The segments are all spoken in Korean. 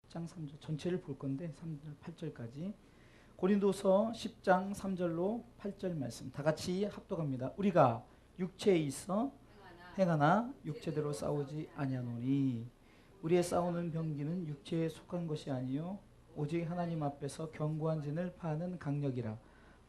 10장 3절 전체를 볼 건데 3절 8절까지 고린도서 10장 3절로 8절 말씀 다 같이 합독합니다. 우리가 육체에 있어 행하나 육체대로 싸우지 아니하노니 우리의 싸우는 병기는 육체에 속한 것이 아니요 오직 하나님 앞에서 견고한 진을 파하는 강력이라.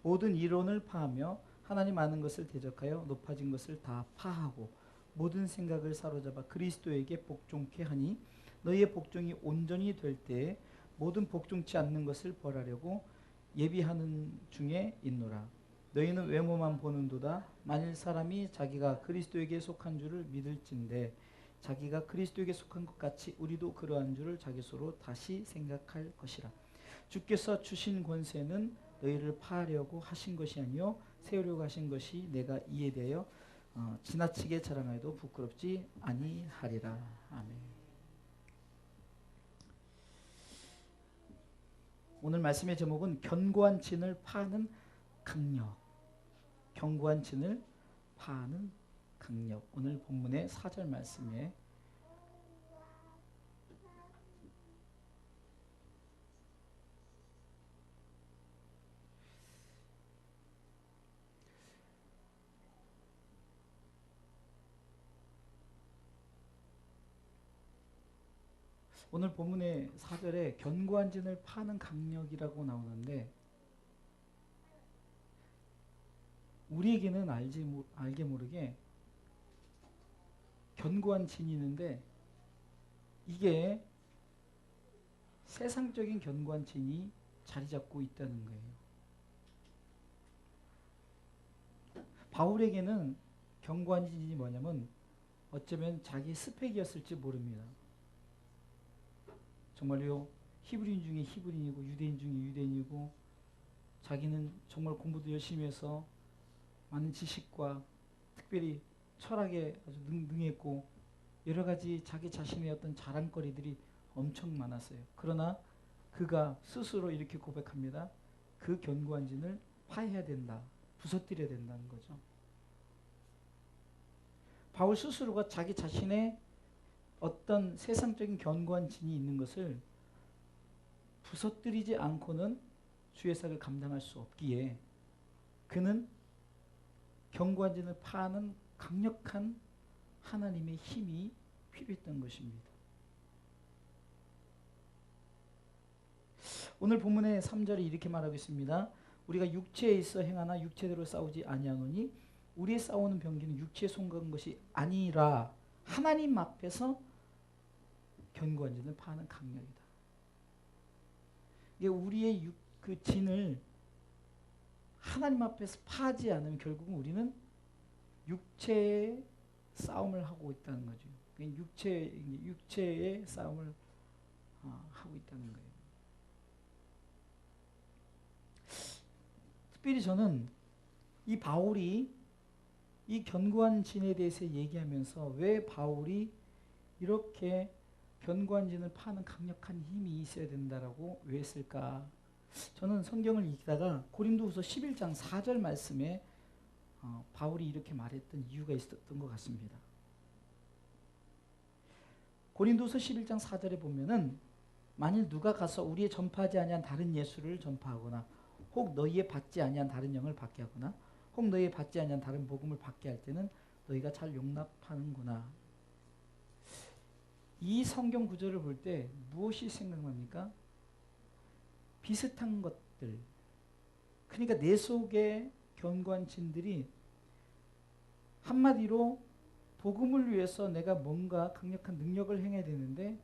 모든 이론을 파하며 하나님 아는 것을 대적하여 높아진 것을 다 파하고 모든 생각을 사로잡아 그리스도에게 복종케 하니 너희의 복종이 온전히 될 때에 모든 복종치 않는 것을 벌하려고 예비하는 중에 있노라. 너희는 외모만 보는도다. 만일 사람이 자기가 그리스도에게 속한 줄을 믿을진대 자기가 그리스도에게 속한 것 같이 우리도 그러한 줄을 자기 스스로 다시 생각할 것이라. 주께서 주신 권세는 너희를 파하려고 하신 것이 아니요 세우려고 하신 것이 내가 이에 대하여 지나치게 자랑하여도 부끄럽지 아니하리라. 아멘. 오늘 말씀의 제목은 견고한 진을 파는 강력. 견고한 진을 파는 강력. 오늘 본문의 4절 말씀에 오늘 본문의 4절에 견고한 진을 파는 강력이라고 나오는데 우리에게는 알게 모르게 견고한 진이 있는데 이게 세상적인 견고한 진이 자리 잡고 있다는 거예요. 바울에게는 견고한 진이 뭐냐면 어쩌면 자기 스펙이었을지 모릅니다. 정말요 히브리인 중에 히브리인이고 유대인 중에 유대인이고 자기는 정말 공부도 열심히 해서 많은 지식과 특별히 철학에 아주 능했고 여러 가지 자기 자신의 어떤 자랑거리들이 엄청 많았어요. 그러나 그가 스스로 이렇게 고백합니다. 그 견고한 진을 파해야 된다. 부서뜨려야 된다는 거죠. 바울 스스로가 자기 자신의 어떤 세상적인 견고한 진이 있는 것을 부서뜨리지 않고는 주의 사역을 감당할 수 없기에 그는 견고한 진을 파는 강력한 하나님의 힘이 필요했던 것입니다. 오늘 본문의 3절이 이렇게 말하고 있습니다. 우리가 육체에 있어 행하나 육체대로 싸우지 아니하노니 우리의 싸우는 병기는 육체에 속한 것이 아니라 하나님 앞에서 견고한 진을 파는 강력이다. 이게 우리의 그 진을 하나님 앞에서 파지 않으면 결국은 우리는 육체의 싸움을 하고 있다는 거죠. 육체의 싸움을 하고 있다는 거예요. 특별히 저는 이 바울이 이 견고한 진에 대해서 얘기하면서 왜 바울이 이렇게 견고한 진을 파는 강력한 힘이 있어야 된다라고 왜 했을까? 저는 성경을 읽다가 고린도후서 11장 4절 말씀에 바울이 이렇게 말했던 이유가 있었던 것 같습니다. 고린도서 11장 4절에 보면은 만일 누가 가서 우리의 전파하지 아니한 다른 예수를 전파하거나 혹 너희의 받지 아니한 다른 영을 받게 하거나 혹 너희의 받지 아니한 다른 복음을 받게 할 때는 너희가 잘 용납하는구나. 이 성경 구절을 볼 때 무엇이 생각납니까? 비슷한 것들. 그러니까 내 속에 견고한 진들이 한마디로 복음을 위해서 내가 뭔가 강력한 능력을 행해야 되는데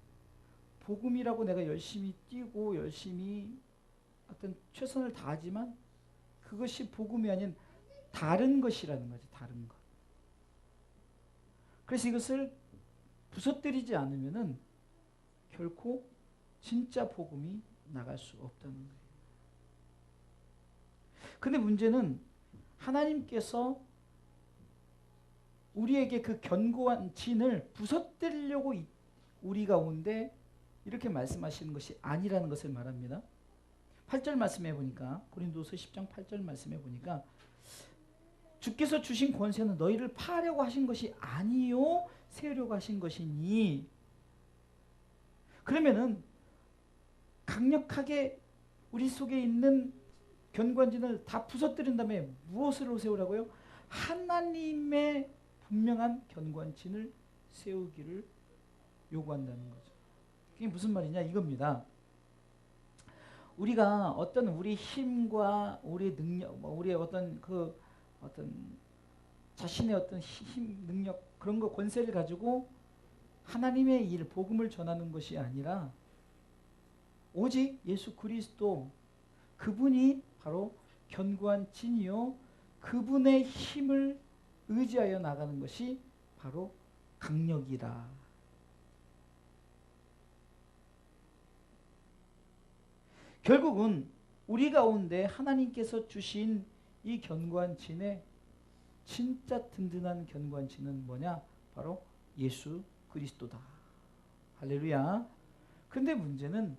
복음이라고 내가 열심히 뛰고 열심히 어떤 최선을 다하지만 그것이 복음이 아닌 다른 것이라는 거지. 다른 것. 그래서 이것을 부서뜨리지 않으면은 결코 진짜 복음이 나갈 수 없다는 거예요. 근데 문제는 하나님께서 우리에게 그 견고한 진을 부서뜨리려고 우리 가운데 이렇게 말씀하시는 것이 아니라는 것을 말합니다. 8절 말씀해 보니까 고린도서 10장 8절 말씀해 보니까 주께서 주신 권세는 너희를 파하려고 하신 것이 아니요 세우려고 하신 것이니. 그러면은 강력하게 우리 속에 있는 견고한진을 다 부서뜨린 다음에 무엇을 세우라고요? 하나님의 분명한 견고한 진을 세우기를 요구한다는 거죠. 그게 무슨 말이냐 이겁니다. 우리가 어떤 우리 힘과 우리 능력, 우리의 어떤 자신의 어떤 힘, 능력 그런 거 권세를 가지고 하나님의 일, 복음을 전하는 것이 아니라 오직 예수 그리스도 그분이 바로 견고한 진이요 그분의 힘을 의지하여 나가는 것이 바로 강력이라. 결국은 우리 가운데 하나님께서 주신 이 견고한 진의 진짜 든든한 견고한 진은 뭐냐? 바로 예수 그리스도다. 할렐루야. 근데 문제는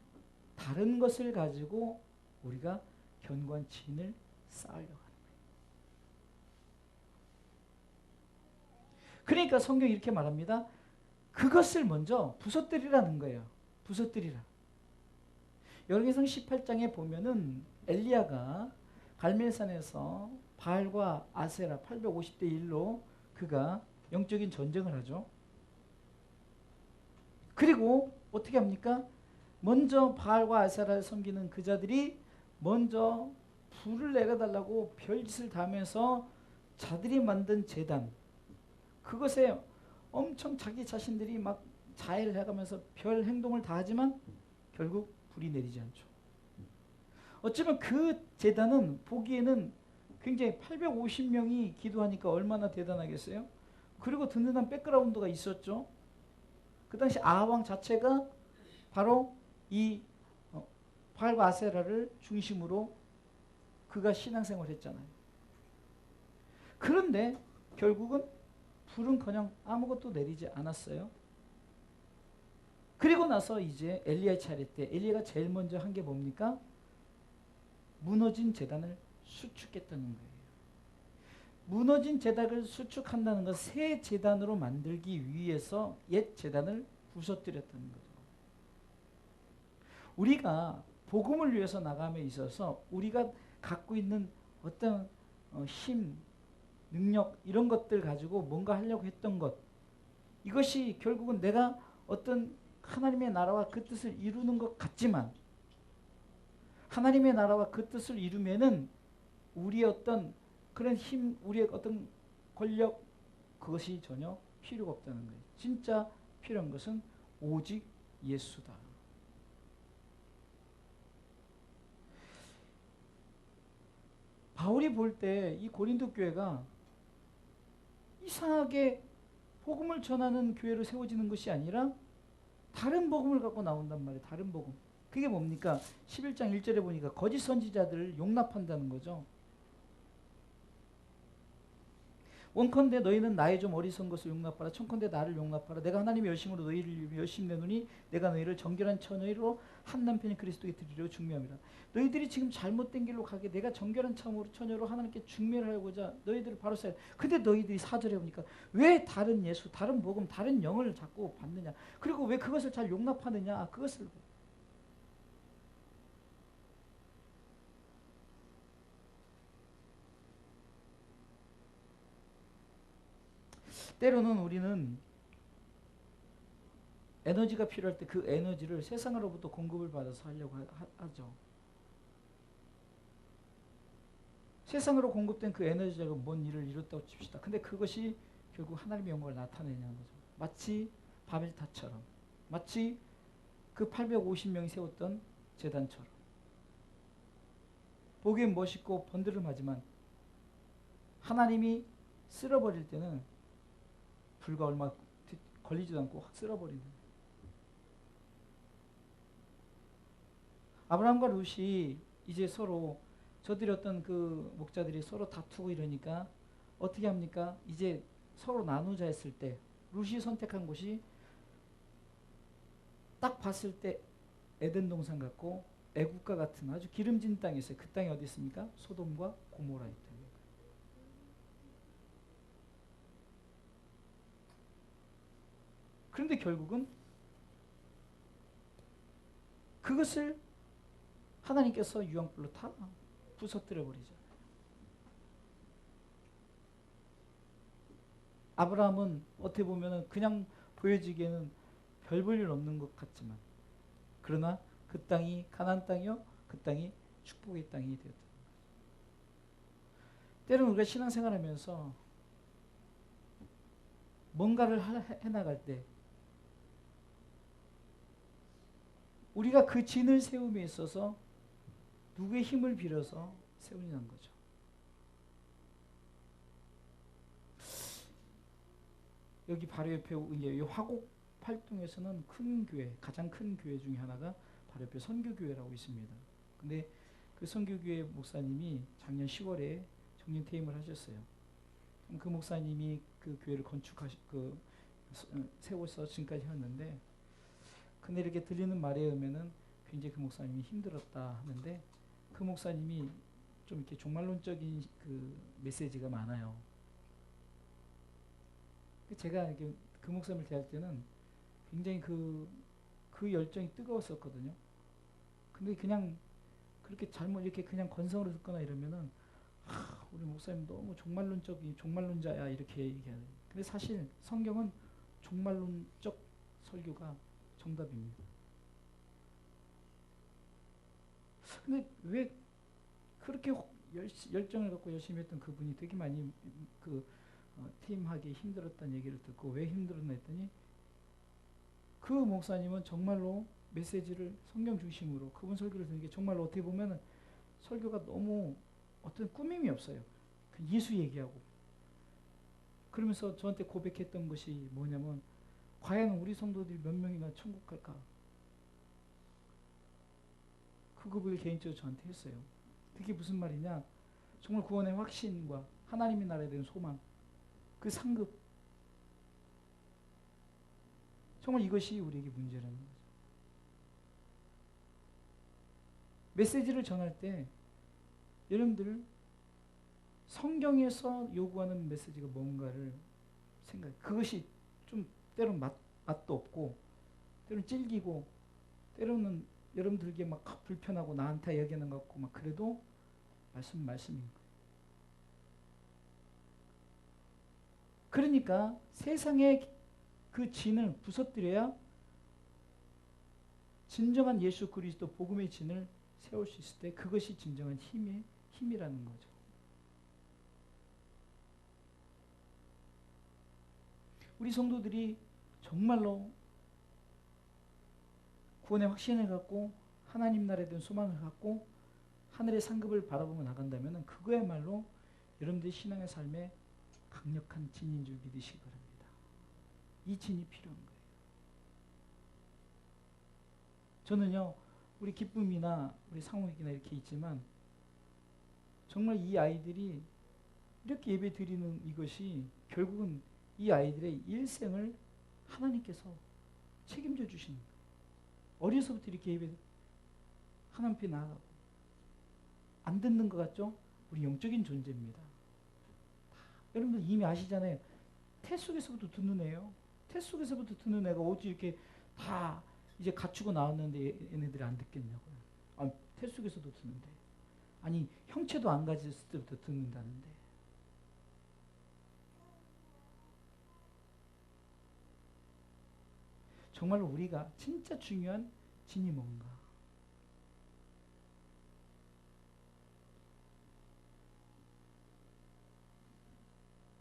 다른 것을 가지고 우리가 견고한 진을 쌓으려고 하는 거예요. 그러니까 성경이 이렇게 말합니다. 그것을 먼저 부서뜨리라는 거예요. 부서뜨리라. 열왕기상 18장에 보면은 엘리야가 갈멜산에서 바알과 아세라 850대 1로 그가 영적인 전쟁을 하죠. 그리고 어떻게 합니까? 먼저 바알과 아세라를 섬기는 그 자들이 먼저 불을 내려달라고 별짓을 다 하면서 자들이 만든 제단 그것에 엄청 자기 자신들이 막 자해를 해가면서 별 행동을 다 하지만 결국 불이 내리지 않죠. 어쩌면 그 제단은 보기에는 굉장히 850명이 기도하니까 얼마나 대단하겠어요? 그리고 든든한 백그라운드가 있었죠. 그 당시 아합 자체가 바로 이 바알과 아세라를 중심으로 그가 신앙생활을 했잖아요. 그런데 결국은 불은커녕 아무것도 내리지 않았어요. 그리고 나서 이제 엘리야의 차례 때 엘리야가 제일 먼저 한 게 뭡니까? 무너진 제단을 수축했다는 거예요. 무너진 제단을 수축한다는 것, 새 제단으로 만들기 위해서 옛 제단을 부서뜨렸다는 거죠. 우리가 복음을 위해서 나감에 있어서 우리가 갖고 있는 어떤 힘, 능력 이런 것들 가지고 뭔가 하려고 했던 것 이것이 결국은 내가 어떤 하나님의 나라와 그 뜻을 이루는 것 같지만 하나님의 나라와 그 뜻을 이루면은 우리의 어떤 그런 힘, 우리의 어떤 권력 그것이 전혀 필요가 없다는 거예요. 진짜 필요한 것은 오직 예수다. 바울이 볼 때 이 고린도 교회가 이상하게 복음을 전하는 교회로 세워지는 것이 아니라 다른 복음을 갖고 나온단 말이에요. 다른 복음. 그게 뭡니까? 11장 1절에 보니까 거짓 선지자들을 용납한다는 거죠. 원컨대 너희는 나의 좀 어리석은 것을 용납하라. 청컨대 나를 용납하라. 내가 하나님의 열심으로 너희를 열심 내노니 내가 너희를 정결한 처녀로 한 남편인 그리스도께 드리려 중매함이라. 너희들이 지금 잘못된 길로 가게 내가 정결한 처녀로 하나님께 중매를 하고자 너희들을 바로 써야 돼. 근데 너희들이 4절에 보니까 왜 다른 예수, 다른 복음, 다른 영을 자꾸 받느냐. 그리고 왜 그것을 잘 용납하느냐. 그것을 때로는 우리는 에너지가 필요할 때 그 에너지를 세상으로부터 공급을 받아서 하려고 하죠. 세상으로 공급된 그 에너지가 뭔 일을 이뤘다고 칩시다. 근데 그것이 결국 하나님의 영광을 나타내냐는 거죠. 마치 바벨탑처럼 마치 그 850명이 세웠던 제단처럼 보기엔 멋있고 번드름하지만 하나님이 쓸어버릴 때는 불과 얼마 걸리지도 않고 확 쓸어버리는 거예요. 아브라함과 룻이 이제 서로 저들이 어떤 그 목자들이 서로 다투고 이러니까 어떻게 합니까? 이제 서로 나누자 했을 때 룻이 선택한 곳이 딱 봤을 때 에덴 동산 같고 애국가 같은 아주 기름진 땅이 있어요. 그 땅이 어디 있습니까? 소돔과 고모라 있다. 그런데 결국은 그것을 하나님께서 유황불로 다 부서뜨려 버리죠. 아브라함은 어떻게 보면 그냥 보여지기에는 별 볼 일 없는 것 같지만, 그러나 그 땅이 가나안 땅이요, 그 땅이 축복의 땅이 되었다. 때로는 우리가 신앙생활하면서 뭔가를 해나갈 때 우리가 그 진을 세움에 있어서 누구의 힘을 빌어서 세우냐는 거죠. 여기 바로 옆에 이제 화곡 팔동에서는 큰 교회, 가장 큰 교회 중에 하나가 바로 옆에 선교교회라고 있습니다. 근데 그 선교교회 목사님이 작년 10월에 정년 퇴임을 하셨어요. 그 목사님이 그 교회를 세워서 지금까지 했는데, 근데 이렇게 들리는 말에 의하면은 굉장히 그 목사님이 힘들었다 하는데, 그 목사님이 좀 이렇게 종말론적인 그 메시지가 많아요. 제가 이렇게 그 목사님을 대할 때는 굉장히 그 열정이 뜨거웠었거든요. 근데 그냥 그렇게 잘못 이렇게 그냥 건성으로 듣거나 이러면은 우리 목사님 너무 종말론자야 이렇게 얘기하는. 근데 사실 성경은 종말론적 설교가 정답입니다. 근데 왜 그렇게 열정을 갖고 열심히 했던 그분이 되게 많이 팀하기 힘들었다는 얘기를 듣고, 왜 힘들었나 했더니 그 목사님은 정말로 메시지를 성경 중심으로 그분 설교를 듣는 게 정말로 어떻게 보면 설교가 너무 어떤 꾸밈이 없어요. 예수 얘기하고 그러면서 저한테 고백했던 것이 뭐냐면, 과연 우리 성도들이 몇 명이나 천국 갈까? 그 고백을 개인적으로 저한테 했어요. 그게 무슨 말이냐, 정말 구원의 확신과 하나님의 나라에 대한 소망, 그 상급, 정말 이것이 우리에게 문제라는 거죠. 메시지를 전할 때 여러분들 성경에서 요구하는 메시지가 뭔가를 생각해. 그것이 좀 때로는 맛도 없고, 때로는 질기고, 때로는 여러분들에게 막 불편하고 나한테 얘기하는 것 같고 막 그래도 말씀인 거예요. 그러니까 세상의 그 진을 부서뜨려야 진정한 예수 그리스도 복음의 진을 세울 수 있을 때 그것이 진정한 힘이라는 거죠. 우리 성도들이 정말로 구원의 확신을 갖고 하나님 나라에 대한 소망을 갖고 하늘의 상급을 바라보며 나간다면 그거야말로 여러분들의 신앙의 삶에 강력한 진인 줄 믿으시기 바랍니다. 이 진이 필요한 거예요. 저는요, 우리 기쁨이나 우리 상욱이나 이렇게 있지만 정말 이 아이들이 이렇게 예배 드리는 이것이 결국은 이 아이들의 일생을 하나님께서 책임져 주시는 거예요. 어려서부터 이렇게 예배 하나님 앞에 나아가고, 안 듣는 것 같죠? 우리 영적인 존재입니다. 여러분들 이미 아시잖아요. 태 속에서부터 듣는 애요. 태 속에서부터 듣는 애가 어찌 이렇게 다 이제 갖추고 나왔는데 얘네들이 안 듣겠냐고요. 아, 태 속에서도 듣는데. 아니, 형체도 안 가졌을 때부터 듣는다는데. 정말로 우리가 진짜 중요한 진이 뭔가.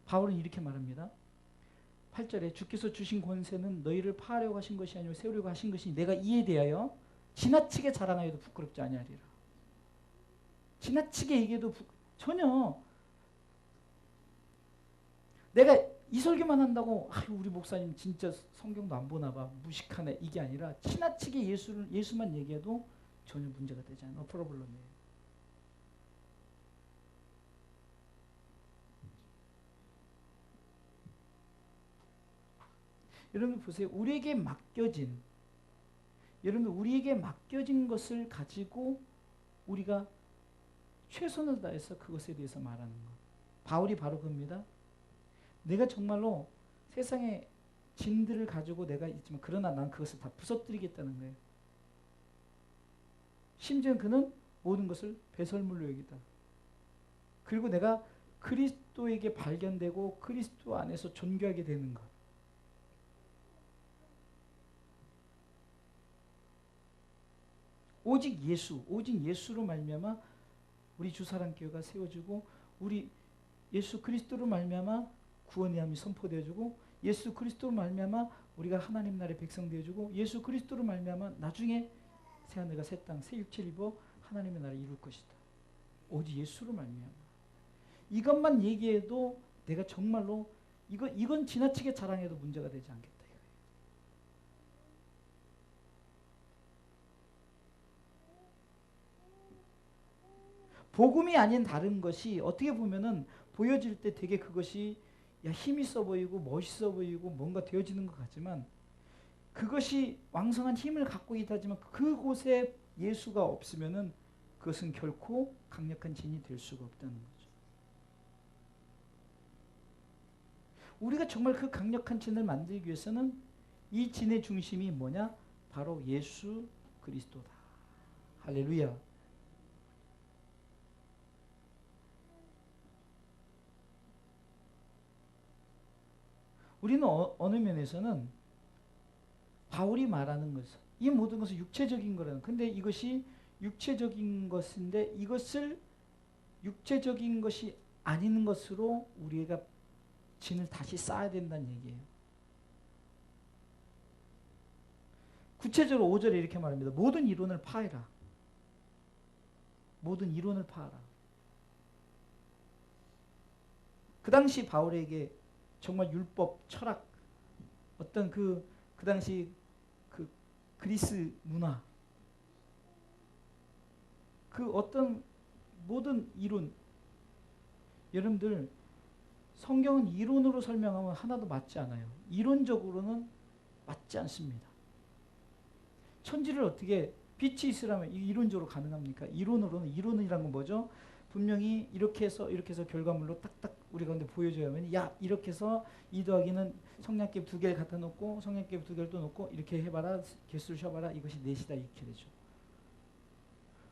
바울은 이렇게 말합니다. 8절에 주께서 주신 권세는 너희를 파하려고 하신 것이 아니고 세우려고 하신 것이니 내가 이에 대하여 지나치게 자랑하여도 부끄럽지 아니하리라. 지나치게 얘기해도 전혀 내가 이 설교만 한다고 우리 목사님 진짜 성경도 안 보나 봐, 무식하네, 이게 아니라 지나치게 예수만 얘기해도 전혀 문제가 되지 않아요. 프로블럼이에요. 여러분 보세요. 우리에게 맡겨진 것을 가지고 우리가 최선을 다해서 그것에 대해서 말하는 것. 바울이 바로 그겁니다. 내가 정말로 세상의 진들을 가지고 내가 있지만 그러나 난 그것을 다 부서뜨리겠다는 거예요. 심지어 그는 모든 것을 배설물로 여기다. 그리고 내가 그리스도에게 발견되고 그리스도 안에서 존귀하게 되는 것. 오직 예수로 말미암아 우리 주사랑교회가 세워지고 우리 예수 그리스도로 말미암아 구원의 함이 선포되어지고 예수 그리스도로 말미암아 우리가 하나님 나라의 백성 되어지고 예수 그리스도로 말미암아 나중에 새하늘과 새 땅, 새 육체를 입어 하나님의 나라를 이룰 것이다. 오직 예수로 말미암아. 이것만 얘기해도 내가 정말로 이건 지나치게 자랑해도 문제가 되지 않겠다. 복음이 아닌 다른 것이 어떻게 보면은 보여질 때 되게 그것이 힘 있어 보이고 멋있어 보이고 뭔가 되어지는 것 같지만 그것이 왕성한 힘을 갖고 있다지만 그곳에 예수가 없으면은 그것은 결코 강력한 진이 될 수가 없다는 거죠. 우리가 정말 그 강력한 진을 만들기 위해서는 이 진의 중심이 뭐냐? 바로 예수 그리스도다. 할렐루야. 우리는 어느 면에서는 바울이 말하는 것은 이 모든 것은 육체적인 거라는. 근데 이것이 육체적인 것인데 이것을 육체적인 것이 아닌 것으로 우리가 진을 다시 쌓아야 된다는 얘기예요. 구체적으로 5절에 이렇게 말합니다. 모든 이론을 파해라. 모든 이론을 파하라. 그 당시 바울에게 정말 율법, 철학, 어떤 그 당시 그 그리스 문화, 그 어떤 모든 이론, 여러분들 성경은 이론으로 설명하면 하나도 맞지 않아요. 이론적으로는 맞지 않습니다. 천지를 어떻게 빛이 있으라면 이론적으로 가능합니까? 이론이란 건 뭐죠? 분명히 이렇게 해서 결과물로 딱딱 우리 가운데 보여줘야면 이렇게 해서 2 더하기는 성냥개비 2개를 갖다 놓고 성냥개비 2개를 또 놓고 이렇게 해봐라 개수를 쉬어봐라 이것이 4시다 이렇게 되죠.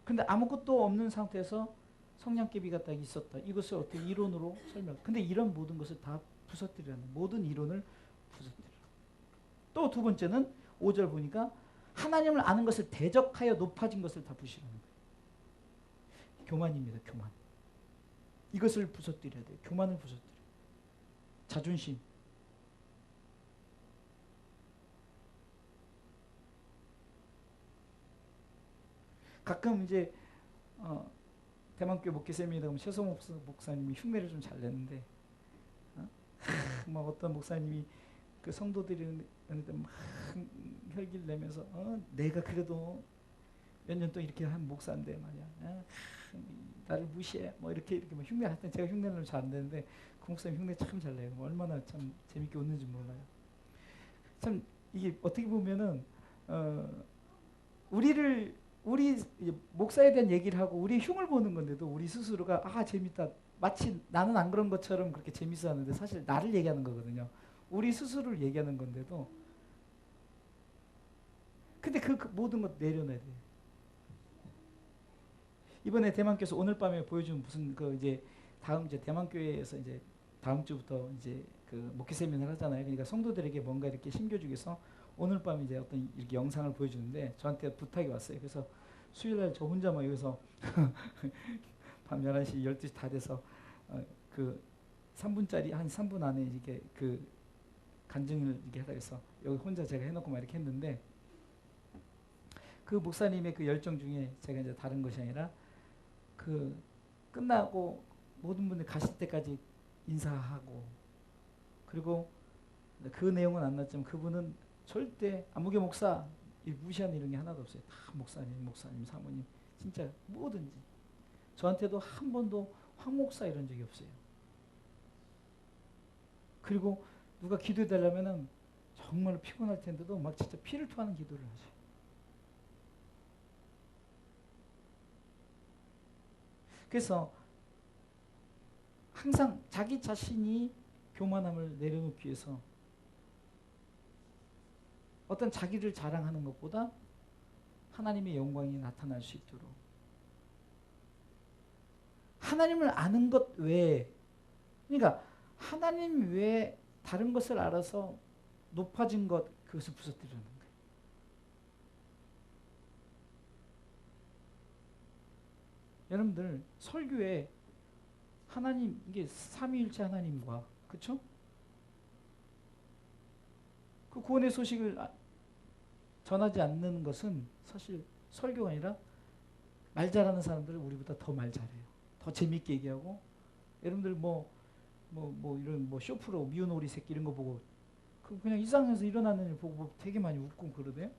근데 아무것도 없는 상태에서 성냥개비가 딱 있었다. 이것을 어떻게 이론으로 설명. 근데 이런 모든 것을 다 부서뜨리라는 모든 이론을 부서뜨리라. 또 두 번째는 5절 보니까 하나님을 아는 것을 대적하여 높아진 것을 다 부시라는 거예요. 교만입니다. 교만. 이것을 부서뜨려야 돼요. 교만을 부서뜨려. 자존심. 가끔 이제 대만교회 목회쌤이다 보면 최소 목사님이 흉내를 좀 잘 내는데 막 어떤 목사님이 그 성도들이 막 혈기를 내면서 내가 그래도 몇 년 동안 이렇게 한 목사인데 말이야. 나를 무시해. 뭐 이렇게 막 흉내할 때 제가 흉내를 잘 안 내는데 그 목사님 흉내 참 잘 내요. 얼마나 참 재밌게 웃는지 몰라요. 참 이게 어떻게 보면은 우리 목사에 대한 얘기를 하고 우리 흉을 보는 건데도 우리 스스로가 재밌다. 마치 나는 안 그런 것처럼 그렇게 재밌어 하는데 사실 나를 얘기하는 거거든요. 우리 스스로를 얘기하는 건데도 근데 그 모든 것 내려놔야 돼요. 이번에 대만교회에서 오늘 밤에 보여준 무슨 다음 이제 대만교회에서 이제 다음 주부터 이제 그 목회 세미나를 하잖아요. 그러니까 성도들에게 뭔가 이렇게 심겨주기 위해서 오늘 밤 이제 어떤 이렇게 영상을 보여주는데 저한테 부탁이 왔어요. 그래서 수요일날 저 혼자 막 여기서 밤 11시, 12시 다 돼서 그 3분짜리 한 3분 안에 이렇게 그 간증을 이렇게 하다 해서 여기 혼자 제가 해놓고 막 이렇게 했는데 그 목사님의 그 열정 중에 제가 이제 다른 것이 아니라 그 끝나고 모든 분들 가실 때까지 인사하고 그리고 그 내용은 안 났지만 그분은 절대 안무개 목사 무시하는 이런 게 하나도 없어요. 다 목사님, 사모님 진짜 뭐든지 저한테도 한 번도 황 목사 이런 적이 없어요. 그리고 누가 기도해 달라면은 정말 피곤할 텐데도 막 진짜 피를 토하는 기도를 하죠. 그래서 항상 자기 자신이 교만함을 내려놓기 위해서 어떤 자기를 자랑하는 것보다 하나님의 영광이 나타날 수 있도록. 하나님을 아는 것 외에, 그러니까 하나님 외에 다른 것을 알아서 높아진 것, 그것을 부서뜨리는 거예요. 여러분들 설교에 하나님, 이게 삼위일체 하나님과, 그렇죠? 그 구원의 소식을 전하지 않는 것은 사실 설교가 아니라 말 잘하는 사람들은 우리보다 더 말 잘해요. 더 재밌게 얘기하고. 여러분들 이런 쇼프로 미운 오리 새끼 이런 거 보고 그냥 일상에서 일어나는 일 보고 되게 많이 웃고 그러대요.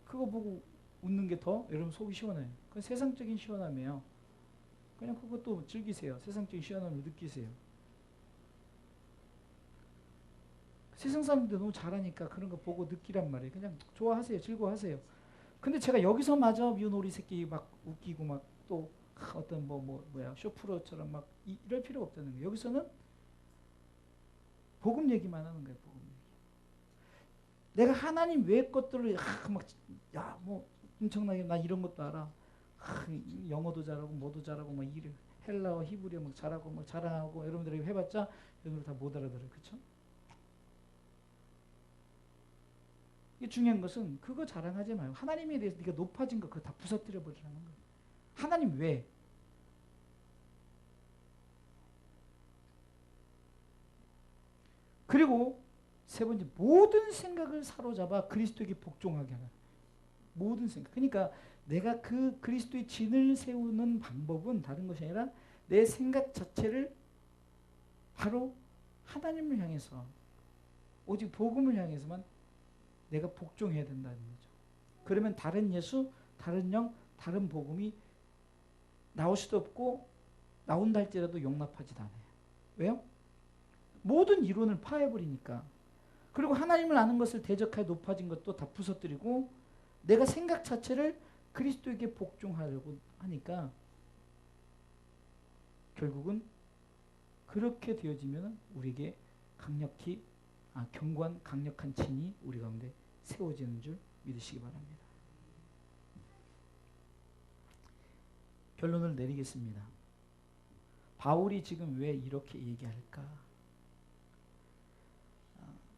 그거 보고 웃는 게 더 여러분 속이 시원해요. 그 세상적인 시원함이에요. 그냥 그것도 즐기세요. 세상적인 시원함을 느끼세요. 세상 사람들 너무 잘하니까 그런 거 보고 느끼란 말이에요. 그냥 좋아하세요. 즐거워하세요. 근데 제가 여기서마저 미운 오리 새끼 막 웃기고 막 또 어떤 쇼프로처럼 막 이럴 필요가 없다는 거예요. 여기서는 복음 얘기만 하는 거예요. 복음 얘기. 내가 하나님 외의 것들을 엄청나게 나 이런 것도 알아. 영어도 잘하고 뭐도 잘하고 막 헬라어 히브리어 막 잘하고 막 자랑하고 여러분들이 해봤자 여러분들 다 못 알아들어요. 그렇죠? 이게 중요한 것은 그거 자랑하지 말고 하나님에 대해서 네가 높아진 거 그거 다 부서뜨려 버리라는 거예요. 하나님 왜? 그리고 세 번째, 모든 생각을 사로잡아 그리스도에게 복종하게 하라. 모든 생각. 그러니까 내가 그 그리스도의 진을 세우는 방법은 다른 것이 아니라 내 생각 자체를 바로 하나님을 향해서 오직 복음을 향해서만 내가 복종해야 된다는 거죠. 그러면 다른 예수, 다른 영, 다른 복음이 나올 수도 없고 나온다 할지라도 용납하지도 않아요. 왜요? 모든 이론을 파해버리니까. 그리고 하나님을 아는 것을 대적하여 높아진 것도 다 부서뜨리고 내가 생각 자체를 그리스도에게 복종하려고 하니까 결국은 그렇게 되어지면 우리에게 견고한 강력한 진이 우리 가운데 세워지는 줄 믿으시기 바랍니다. 결론을 내리겠습니다. 바울이 지금 왜 이렇게 얘기할까?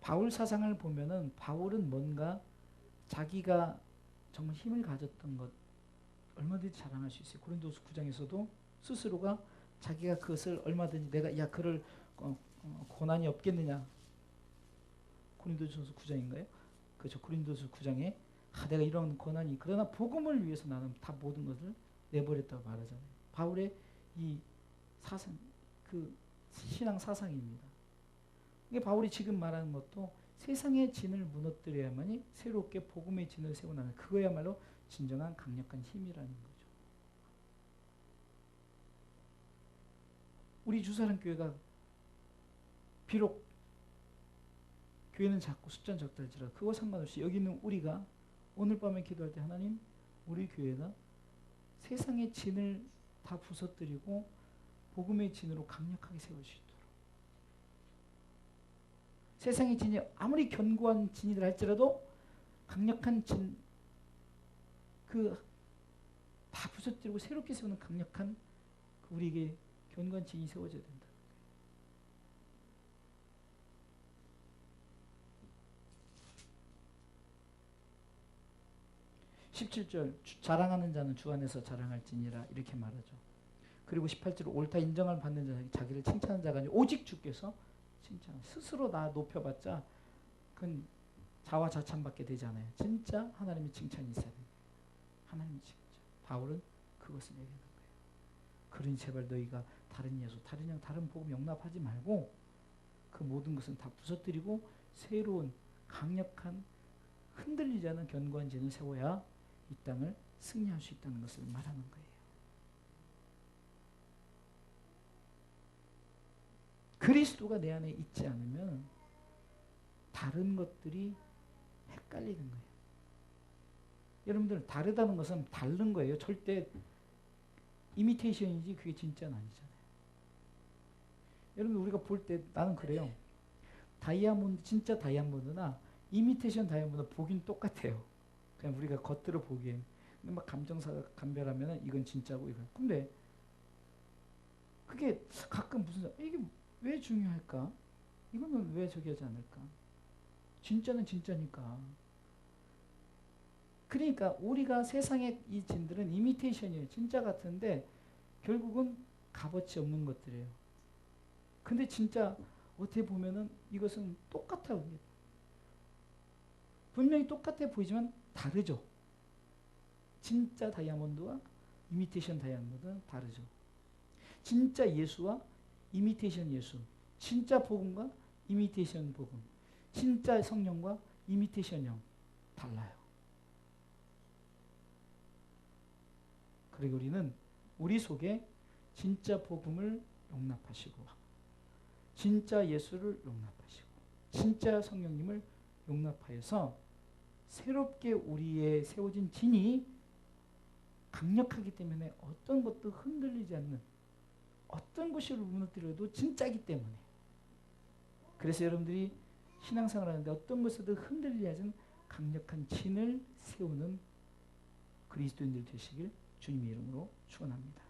바울 사상을 보면은 바울은 뭔가 자기가 정말 힘을 가졌던 것 얼마든지 자랑할 수 있어요. 고린도서 9장에서도 스스로가 자기가 그것을 얼마든지 내가 그럴 고난이 없겠느냐. 고린도서 9장인가요? 그렇죠. 고린도서 9장에 내가 이런 고난이 그러나 복음을 위해서 나는 다 모든 것을 내버렸다고 말하잖아요. 바울의 이 사상, 그 신앙 사상입니다. 이게 바울이 지금 말하는 것도 세상의 진을 무너뜨려야만이 새롭게 복음의 진을 세워나가는 그거야말로 진정한 강력한 힘이라는 거죠. 우리 주사랑 교회가 비록 교회는 작고 숫자는 적다 할지라도 그거 상관없이 여기 있는 우리가 오늘 밤에 기도할 때 하나님 우리 교회가 세상의 진을 다 부서뜨리고 복음의 진으로 강력하게 세울 수 있도록 세상의 진이 아무리 견고한 진이라 할지라도 강력한 진 그 다 부서뜨리고 새롭게 세우는 강력한 우리에게 견고한 진이 세워져야 된다. 17절 자랑하는 자는 주 안에서 자랑할지니라 이렇게 말하죠. 그리고 18절 옳다 인정을 받는 자 자기를 칭찬하는 자가 아니라 오직 주께서 칭찬. 스스로 나 높여봤자 그건 자화자찬받게 되잖아요. 진짜 하나님의 칭찬이 있어야 돼요. 하나님의 칭찬. 바울은 그것을 얘기하는 거예요. 그러니 제발 너희가 다른 예수, 다른 영, 다른 복음 용납하지 말고 그 모든 것은 다 부서뜨리고 새로운 강력한 흔들리지 않은 견고한 진을 세워야 이 땅을 승리할 수 있다는 것을 말하는 거예요. 그리스도가 내 안에 있지 않으면 다른 것들이 헷갈리는 거예요. 여러분들 다르다는 것은 다른 거예요. 절대 이미테이션이지 그게 진짜는 아니잖아요. 여러분 우리가 볼 때 나는 그래요. 다이아몬드 진짜 다이아몬드나 이미테이션 다이아몬드 보긴 똑같아요. 그냥 우리가 겉으로 보기엔. 근데 막 감정사가 감별하면은 이건 진짜고 이건. 근데 그게 가끔 무슨 이게 왜 중요할까? 이거는 왜 저기 하지 않을까? 진짜는 진짜니까. 그러니까 우리가 세상의 이 진들은 이미테이션이에요. 진짜 같은데 결국은 값어치 없는 것들이에요. 근데 진짜 어떻게 보면은 이것은 똑같아요. 분명히 똑같아 보이지만 다르죠. 진짜 다이아몬드와 이미테이션 다이아몬드는 다르죠. 진짜 예수와 이미테이션 예수, 진짜 복음과 이미테이션 복음, 진짜 성령과 이미테이션 영 달라요. 그리고 우리는 우리 속에 진짜 복음을 용납하시고 진짜 예수를 용납하시고 진짜 성령님을 용납하여서 새롭게 우리의 세워진 진이 강력하기 때문에 어떤 것도 흔들리지 않는, 어떤 것이 무너뜨려도 진짜이기 때문에. 그래서 여러분들이 신앙생활 하는데 어떤 것에도 흔들리지 않은 강력한 진을 세우는 그리스도인들 되시길 주님의 이름으로 축원합니다.